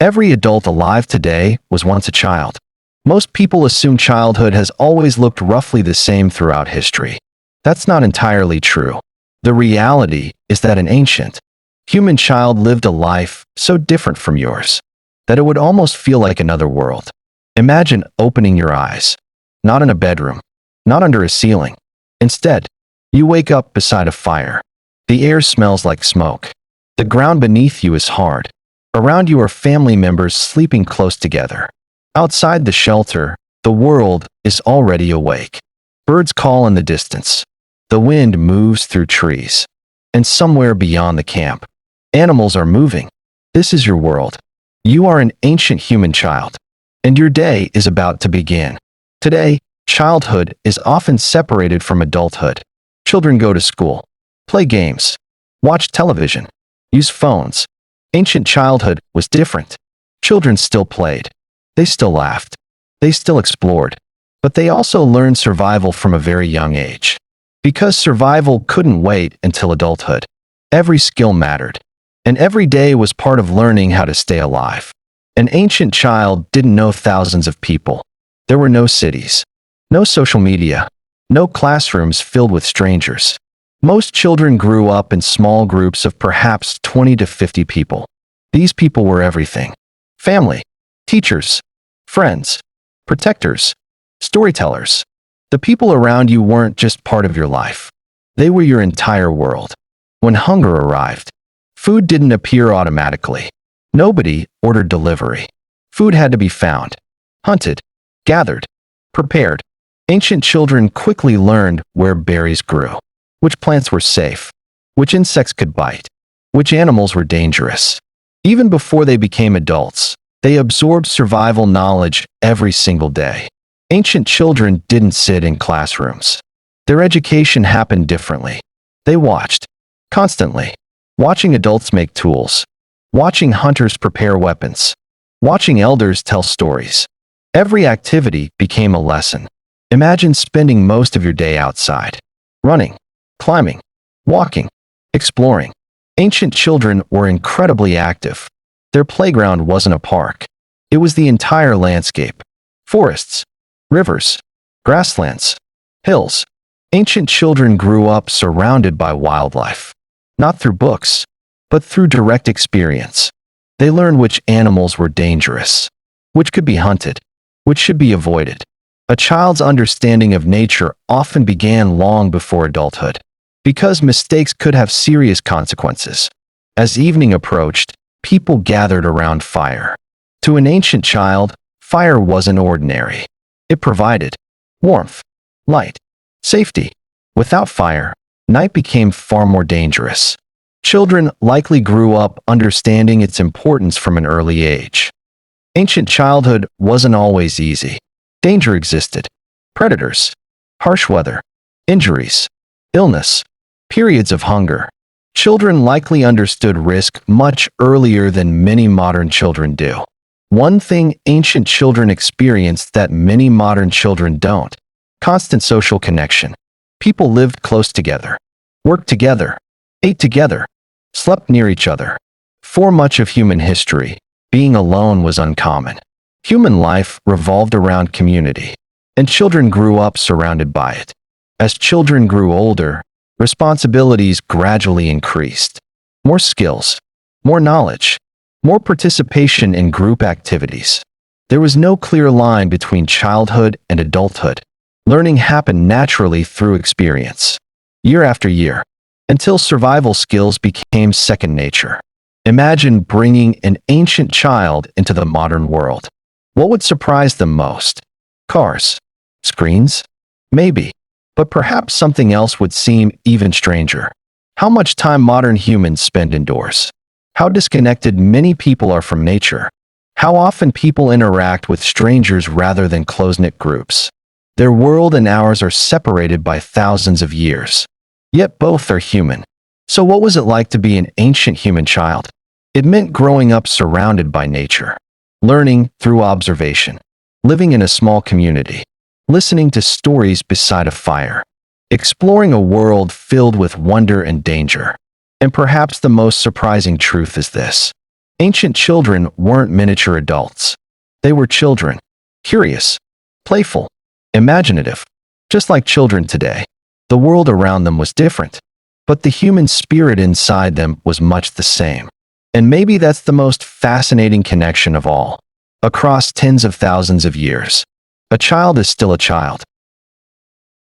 Every adult alive today was once a child. Most people assume childhood has always looked roughly the same throughout history. That's not entirely true. The reality is that an ancient, human child lived a life so different from yours that it would almost feel like another world. Imagine opening your eyes, not in a bedroom, not under a ceiling. Instead, you wake up beside a fire. The air smells like smoke. The ground beneath you is hard. Around you are family members sleeping close together. Outside the shelter, the world is already awake. Birds call in the distance. The wind moves through trees. And somewhere beyond the camp, animals are moving. This is your world. You are an ancient human child, and your day is about to begin. Today, childhood is often separated from adulthood. Children go to school, play games, watch television, use phones. Ancient childhood was different. Children still played. They still laughed. They still explored. But they also learned survival from a very young age. Because survival couldn't wait until adulthood. Every skill mattered. And every day was part of learning how to stay alive. An ancient child didn't know thousands of people. There were no cities, no social media, no classrooms filled with strangers. Most children grew up in small groups of perhaps 20 to 50 people. These people were everything: family, teachers, friends, protectors, storytellers. The people around you weren't just part of your life. They were your entire world. When hunger arrived, food didn't appear automatically. Nobody ordered delivery. Food had to be found, hunted, gathered, prepared. Ancient children quickly learned where berries grew, which plants were safe, which insects could bite, which animals were dangerous. Even before they became adults, they absorbed survival knowledge every single day. Ancient children didn't sit in classrooms. Their education happened differently. They watched, constantly, watching adults make tools, watching hunters prepare weapons, watching elders tell stories. Every activity became a lesson. Imagine spending most of your day outside, running, climbing, walking, exploring. Ancient children were incredibly active. Their playground wasn't a park. It was the entire landscape. Forests, rivers, grasslands, hills. Ancient children grew up surrounded by wildlife. Not through books, but through direct experience. They learned which animals were dangerous, which could be hunted, which should be avoided. A child's understanding of nature often began long before adulthood, because mistakes could have serious consequences. As evening approached, people gathered around fire. To an ancient child, fire wasn't ordinary. It provided warmth, light, safety. Without fire, night became far more dangerous. Children likely grew up understanding its importance from an early age. Ancient childhood wasn't always easy. Danger existed. Predators, harsh weather, injuries, illness, periods of hunger. Children likely understood risk much earlier than many modern children do. One thing ancient children experienced that many modern children don't: constant social connection. People lived close together, worked together, ate together, slept near each other. For much of human history, being alone was uncommon. Human life revolved around community, and children grew up surrounded by it. As children grew older, responsibilities gradually increased. More skills, more knowledge, more participation in group activities. There was no clear line between childhood and adulthood. Learning happened naturally through experience, year after year, until survival skills became second nature. Imagine bringing an ancient child into the modern world. What would surprise them most? Cars? Screens? Maybe. But perhaps something else would seem even stranger. How much time modern humans spend indoors. How disconnected many people are from nature. How often people interact with strangers rather than close-knit groups. Their world and ours are separated by thousands of years. Yet both are human. So what was it like to be an ancient human child? It meant growing up surrounded by nature, learning through observation, living in a small community, listening to stories beside a fire, exploring a world filled with wonder and danger. And perhaps the most surprising truth is this: Ancient children weren't miniature adults. They were children, curious, playful, imaginative, just like children today. The world around them was different, but the human spirit inside them was much the same. And maybe that's the most fascinating connection of all. Across tens of thousands of years, a child is still a child.